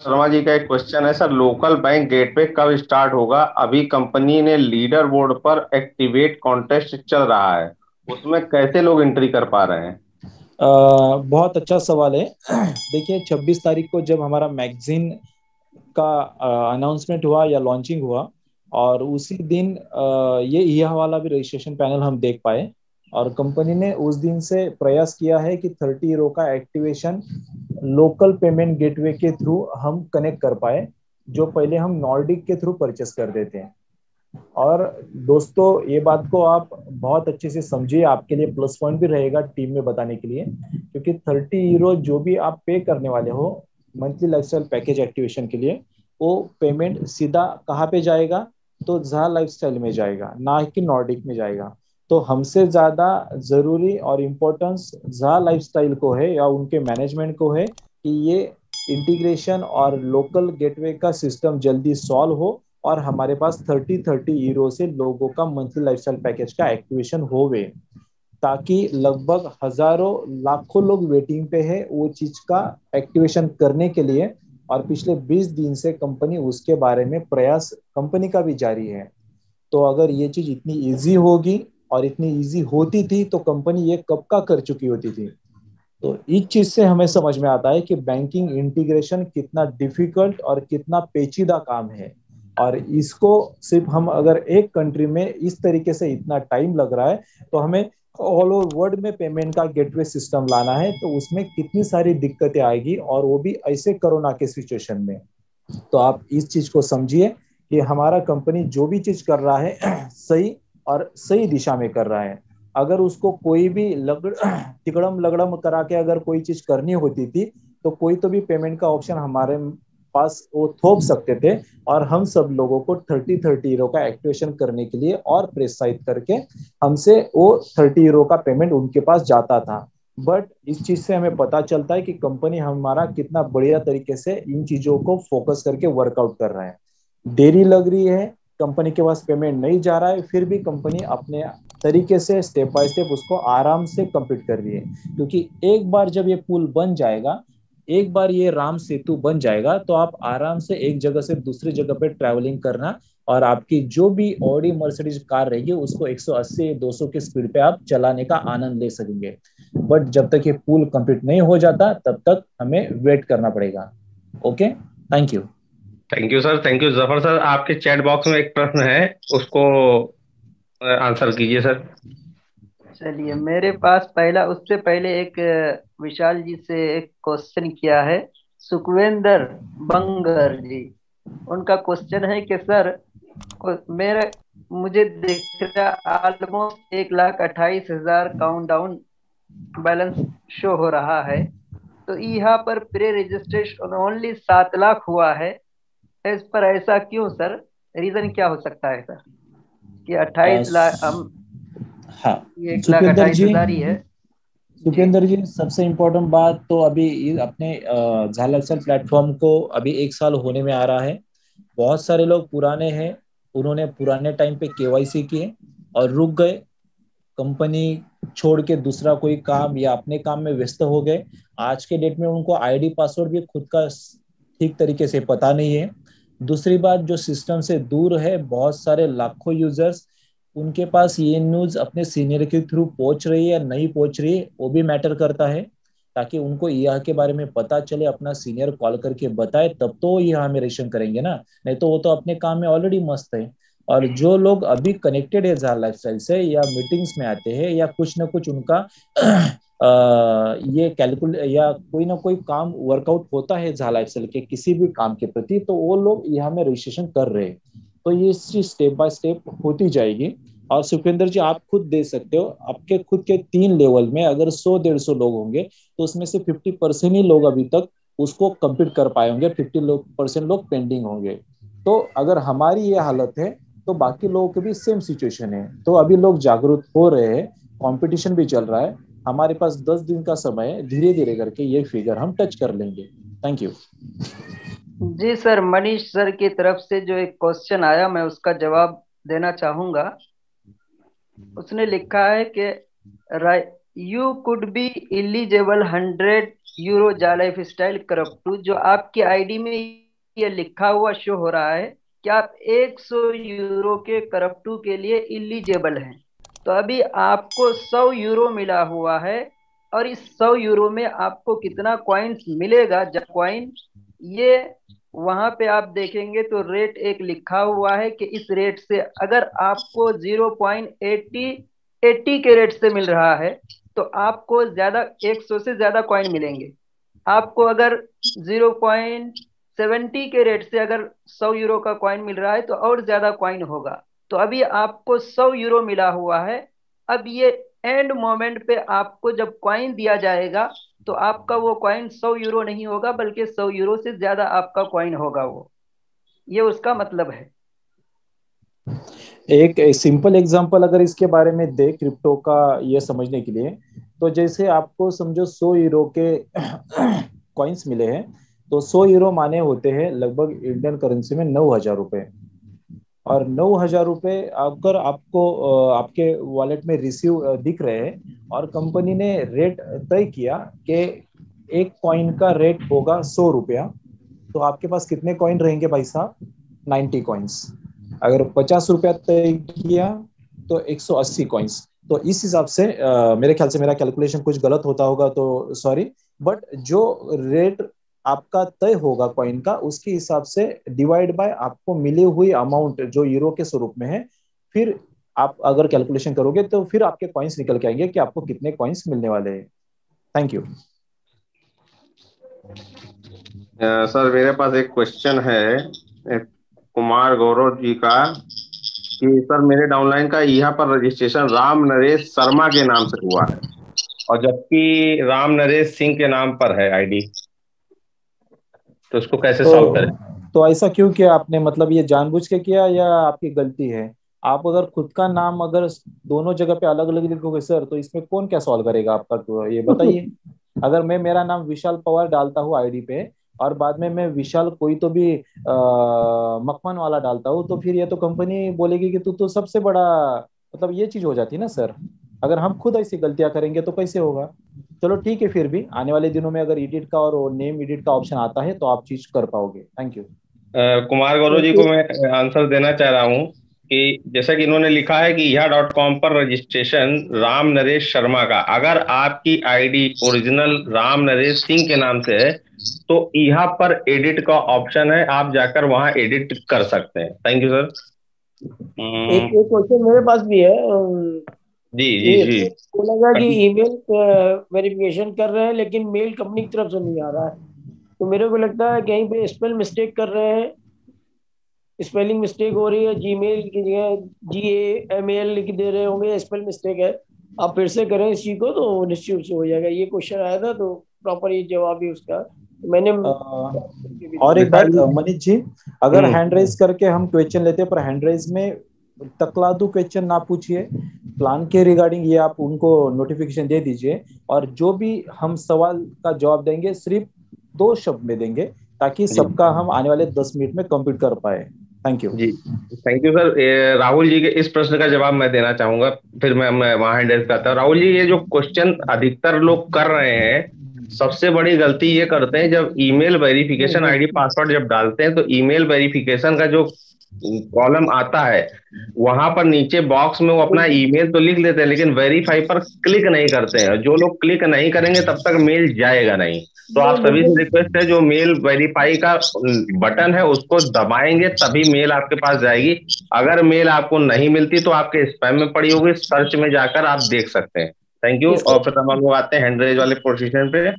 शर्मा जी का एक क्वेश्चन है सर, लोकल बैंक गेटवे कब स्टार्ट होगा? अभी कंपनी ने लीडर बोर्ड पर एक्टिवेट कॉन्टेस्ट चल रहा है, उसमें कैसे लोग एंट्री कर पा रहे हैं? बहुत अच्छा सवाल है। देखिए, 26 तारीख को जब हमारा मैगजीन का अनाउंसमेंट हुआ या लॉन्चिंग हुआ, और उसी दिन यह वाला भी रजिस्ट्रेशन पैनल हम देख पाए। और कंपनी ने उस दिन से प्रयास किया है कि 30 यूरो का एक्टिवेशन लोकल पेमेंट गेटवे के थ्रू हम कनेक्ट कर पाए, जो पहले हम नॉर्डिक के थ्रू परचेस कर देते हैं। और दोस्तों, ये बात को आप बहुत अच्छे से समझिए, आपके लिए प्लस पॉइंट भी रहेगा टीम में बताने के लिए, क्योंकि 30 यूरो जो भी आप पे करने वाले हो मंथली लाइफस्टाइल पैकेज एक्टिवेशन के लिए, वो पेमेंट सीधा कहाँ पे जाएगा? तो जहा लाइफस्टाइल में जाएगा, ना कि नॉर्डिक में जाएगा। तो हमसे ज्यादा जरूरी और इम्पोर्टेंस जहा लाइफस्टाइल को है या उनके मैनेजमेंट को है कि ये इंटीग्रेशन और लोकल गेटवे का सिस्टम जल्दी सॉल्व हो, और हमारे पास 30 यूरो से लोगों का मंथली लाइफस्टाइल पैकेज का एक्टिवेशन होवे, ताकि लगभग हजारों लाखों लोग वेटिंग पे है वो चीज का एक्टिवेशन करने के लिए। और पिछले 20 दिन से कंपनी उसके बारे में प्रयास कंपनी का भी जारी है। तो अगर ये चीज इतनी इजी होगी और इतनी इजी होती थी तो कंपनी ये कब का कर चुकी होती थी। तो इस चीज से हमें समझ में आता है कि बैंकिंग इंटीग्रेशन कितना डिफिकल्ट और कितना पेचीदा काम है। और इसको सिर्फ हम अगर एक कंट्री में इस तरीके से इतना टाइम लग रहा है, तो हमें ऑल ओवर वर्ल्ड में पेमेंट का गेटवे सिस्टम लाना है, तो उसमें कितनी सारी दिक्कतें आएगी, और वो भी ऐसे कोरोना के सिचुएशन में। तो आप इस चीज को समझिए कि हमारा कंपनी जो भी चीज कर रहा है सही और सही दिशा में कर रहा है। अगर उसको कोई भी तिकड़म लगड़म करा के अगर कोई चीज करनी होती थी, तो कोई तो भी पेमेंट का ऑप्शन हमारे पास वो थोप सकते थे, और हम सब लोगों को 30 यूरो का एक्टिवेशन करने के लिए और प्रेसाइट करके हमसे वो 30 यूरो का पेमेंट उनके पास जाता था। बट इस चीज से हमें पता चलता है कि कंपनी हमारा कितना बढ़िया तरीके से इन चीजों को फोकस करके वर्कआउट कर रहा है। देरी लग रही है, कंपनी के पास पेमेंट नहीं जा रहा है, फिर भी कंपनी अपने तरीके से स्टेप बाय स्टेप उसको आराम से कंप्लीट कर रही है। क्योंकि एक बार जब ये पुल बन जाएगा, एक बार ये राम सेतु बन जाएगा, तो आप आराम से एक जगह से दूसरी जगह पे ट्रैवलिंग करना, और आपकी जो भी ऑडी मर्सिडीज कार रहेगी उसको 180 200 की स्पीड पे आप चलाने का आनंद ले सकेंगे। बट जब तक ये पुल कंप्लीट नहीं हो जाता तब तक हमें वेट करना पड़ेगा। Okay, thank you. Thank you sir, thank you Zafar sir. आपके चैट बॉक्स में एक प्रश्न है, उसको आंसर कीजिए सर। चलिए, मेरे पास पहला, उससे पहले एक विशाल जी से एक क्वेश्चन किया है, सुखविंदर बंगर जी। उनका क्वेश्चन है कि सर, मेरा मुझे दिख रहा ऑलमोस्ट 1,28,000 काउंटडाउन बैलेंस शो हो रहा है। तो यहाँ पर प्री रजिस्ट्रेशन ओनली 7 लाख हुआ है। इस पर ऐसा क्यों सर? रीजन क्या हो सकता है सर कि 28 लाख हम, हाँ, ये एक लाख सुखविंदर अट्ठाईस जी, हजार ही है? जी। सुखविंदर जी, सबसे इम्पोर्टेंट बात तो अभी अपने झालर प्लेटफॉर्म को अभी 1 साल होने में आ रहा है। बहुत सारे लोग पुराने हैं, उन्होंने पुराने टाइम पे केवाईसी किए और रुक गए, कंपनी छोड़ के दूसरा कोई काम या अपने काम में व्यस्त हो गए। आज के डेट में उनको आईडी पासवर्ड भी खुद का ठीक तरीके से पता नहीं है। दूसरी बात, जो सिस्टम से दूर है, बहुत सारे लाखों यूजर्स, उनके पास ये न्यूज अपने सीनियर के थ्रू पहुंच रही है या नहीं पहुंच रही है, वो भी मैटर करता है। ताकि उनको यह के बारे में पता चले, अपना सीनियर कॉल करके बताए, तब तो यहाँ में रेशन करेंगे ना। नहीं तो वो तो अपने काम में ऑलरेडी मस्त है। और जो लोग अभी कनेक्टेड है जार लाइफस्टाइल से, या मीटिंग्स में आते हैं, या कुछ ना कुछ उनका ये कैलकुल या कोई ना कोई काम वर्कआउट होता है जार लाइफस्टाइल के किसी भी काम के प्रति, तो वो लोग यहाँ में रजिस्ट्रेशन कर रहे हैं। तो ये चीज स्टेप बाय स्टेप होती जाएगी। और सुखविंदर जी, आप खुद दे सकते हो, आपके खुद के 3 लेवल में अगर 100 150 लोग होंगे, तो उसमें से 50% ही लोग अभी तक उसको कंप्लीट कर पाए होंगे, 50% लोग पेंडिंग होंगे। तो अगर हमारी ये हालत है, तो बाकी लोगों की भी सेम सिचुएशन है। तो अभी लोग जागरूक हो रहे हैं, कंपटीशन भी चल रहा है। हमारे पास 10 दिन का समय है, धीरे धीरे करके ये फिगर हम टच कर लेंगे। Thank you. जी सर, मनीष सर की तरफ से जो एक क्वेश्चन आया, मैं उसका जवाब देना चाहूंगा। उसने लिखा है कि you could be eligible 100 euro जा लाइफ स्टाइल करप्टू, जो आपकी आईडी में ये लिखा हुआ शो हो रहा है कि आप 100 यूरो के करप्टू के लिए इलिजिबल हैं। तो अभी आपको 100 यूरो मिला हुआ है, और इस 100 यूरो में आपको कितना कॉइन्स मिलेगा, जब कॉइन ये वहां पे आप देखेंगे तो रेट एक लिखा हुआ है कि इस रेट से अगर आपको 0.80 80 के रेट से मिल रहा है तो आपको ज्यादा 100 से ज्यादा कॉइन मिलेंगे। आपको अगर 0.70 के रेट से अगर 100 यूरो का कॉइन मिल रहा है तो और ज्यादा कॉइन होगा। तो अभी आपको 100 यूरो मिला हुआ है। अब ये एंड मोमेंट पे आपको जब कॉइन दिया जाएगा तो आपका वो कॉइन 100 यूरो नहीं होगा, बल्कि 100 यूरो से ज्यादा आपका कॉइन होगा वो। ये उसका मतलब है। एक सिंपल एग्जांपल अगर इसके बारे में दे क्रिप्टो का ये समझने के लिए, तो जैसे आपको समझो 100 यूरो के कॉइन्स मिले हैं, तो 100 यूरो माने होते हैं लगभग इंडियन करेंसी में 9,000 रुपए। और 9,000 रुपए अगर आपको आपके वॉलेट में रिसीव दिख रहे हैं और कंपनी ने रेट तय किया कि एक कॉइन का रेट होगा 100 रुपया, तो आपके पास कितने कॉइन रहेंगे भाई साहब? 90 कॉइन्स। अगर 50 रुपया तय किया तो 180 कॉइन्स। तो इस हिसाब से मेरे ख्याल से मेरा कैलकुलेशन कुछ गलत होता होगा तो सॉरी, बट जो रेट आपका तय होगा कॉइन का उसके हिसाब से डिवाइड बाय आपको मिली हुई अमाउंट जो यूरो के स्वरूप में है, फिर आप अगर कैलकुलेशन करोगे तो फिर आपके कॉइन्स निकल के आएंगे कि आपको कितने कॉइन्स मिलने वाले हैं। Thank you. सर मेरे पास एक क्वेश्चन है कुमार गौरव जी का, कि सर मेरे डाउनलाइन का यहाँ पर रजिस्ट्रेशन राम नरेश शर्मा के नाम से हुआ है, और जबकि राम नरेश सिंह के नाम पर है आईडी, तो इसको कैसे सॉल्व करें? तो ऐसा क्यों किया आपने? मतलब ये जानबूझ के किया या आपकी गलती है? आप अगर खुद का नाम अगर दोनों जगह पे अलग अलग लिखोगे सर, तो इसमें कौन क्या सॉल्व करेगा आपका, तो ये बताइए। अगर मैं मेरा नाम विशाल पवार डालता हूँ आईडी पे और बाद में मैं विशाल कोई तो भी मकमन वाला डालता हूँ, तो फिर ये तो कंपनी बोलेगी कि तू तो सबसे बड़ा, मतलब ये चीज हो जाती है ना सर। अगर हम खुद ऐसी गलतियां करेंगे तो कैसे होगा? चलो ठीक है, फिर भी आने वाले दिनों में अगर एडिट का और नेम एडिट का ऑप्शन आता है तो आप चीज कर पाओगे। Thank you. कुमार गौरव जी को मैं आंसर देना चाह रहा हूँ कि जैसा कि इन्होंने लिखा है कि यह.com पर रजिस्ट्रेशन राम नरेश शर्मा का, अगर आपकी आईडी ओरिजिनल राम नरेश सिंह के नाम से है तो यहाँ पर एडिट का ऑप्शन है, आप जाकर वहां एडिट कर सकते हैं। Thank you sir. एक एक क्वेश्चन मेरे पास भी है। जी जी ये जी। बोला कि ईमेल वेरिफिकेशन कर रहे हैं लेकिन मेल कंपनी की तरफ से नहीं आ रहा है, तो मेरे को लगता है कहीं पे स्पेल मिस्टेक कर रहे हैं, स्पेलिंग मिस्टेक हो रही है, जीमेल की जगह GAMAL लिख दे रहे होंगे, स्पेल मिस्टेक है। आप फिर से करें इसी को तो निश्चित रूप से हो जाएगा। ये क्वेश्चन आया था तो प्रॉपर ये जवाब भी उसका तो मैंने और एक विशाल बात जी। मनीष जी, अगर हम्म। हैंड रेज करके हम क्वेश्चन लेते हैं, पर हैंड रेज में तकलादू क्वेश्चन ना पूछिए, प्लान के रिगार्डिंग ये आप उनको नोटिफिकेशन दे दीजिए, और जो भी हम सवाल का जवाब देंगे सिर्फ 2 शब्द में देंगे, ताकि जी सबका हम आने वाले 10 मिनट में कंप्लीट कर पाए। Thank you. जी। Thank you sir. Rahul ji के इस प्रश्न का जवाब मैं देना चाहूंगा, फिर मैं वहां हैंडल करता हूँ। राहुल जी, ये जो क्वेश्चन अधिकतर लोग कर रहे हैं, सबसे बड़ी गलती ये करते हैं जब ईमेल वेरिफिकेशन आईडी पासवर्ड जब डालते हैं तो ईमेल वेरिफिकेशन का जो कॉलम आता है वहां पर नीचे बॉक्स में वो अपना ईमेल तो लिख लेते हैं, लेकिन वेरीफाई पर क्लिक नहीं करते हैं। जो लोग क्लिक नहीं करेंगे तब तक मेल जाएगा नहीं। तो आप सभी से रिक्वेस्ट है, जो मेल वेरीफाई का बटन है उसको दबाएंगे तभी मेल आपके पास जाएगी। अगर मेल आपको नहीं मिलती तो आपके स्पैम में पड़ी होगी, सर्च में जाकर आप देख सकते हैं। Thank you. और इसका फिर हम लोग आते हैं हैंड रेज वाले पोजीशन पे।